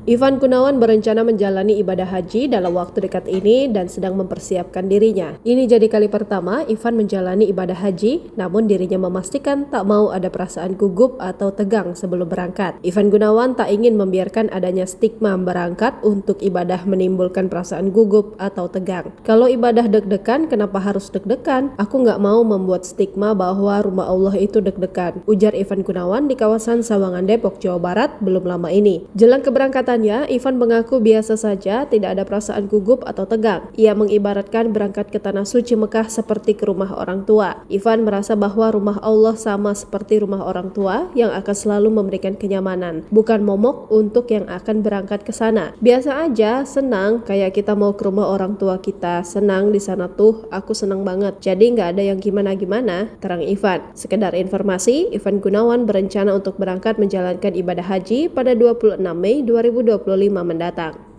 Ivan Gunawan berencana menjalani ibadah haji dalam waktu dekat ini dan sedang mempersiapkan dirinya. Ini jadi kali pertama Ivan menjalani ibadah haji, namun dirinya memastikan tak mau ada perasaan gugup atau tegang sebelum berangkat. Ivan Gunawan tak ingin membiarkan adanya stigma berangkat untuk ibadah menimbulkan perasaan gugup atau tegang. Kalau ibadah deg-degan, kenapa harus deg-degan? Aku nggak mau membuat stigma bahwa rumah Allah itu deg-degan, ujar Ivan Gunawan di kawasan Sawangan, Depok, Jawa Barat belum lama ini. Jelang keberangkatan Ivan mengaku biasa saja, tidak ada perasaan gugup atau tegang. Ia mengibaratkan berangkat ke Tanah Suci Mekah seperti ke rumah orang tua. Ivan merasa bahwa rumah Allah sama seperti rumah orang tua yang akan selalu memberikan kenyamanan, bukan momok untuk yang akan berangkat ke sana. Biasa aja, senang, kayak kita mau ke rumah orang tua kita, senang di sana tuh, aku senang banget. Jadi nggak ada yang gimana-gimana, terang Ivan. Sekedar informasi, Ivan Gunawan berencana untuk berangkat menjalankan ibadah haji pada 26 Mei 2025 mendatang.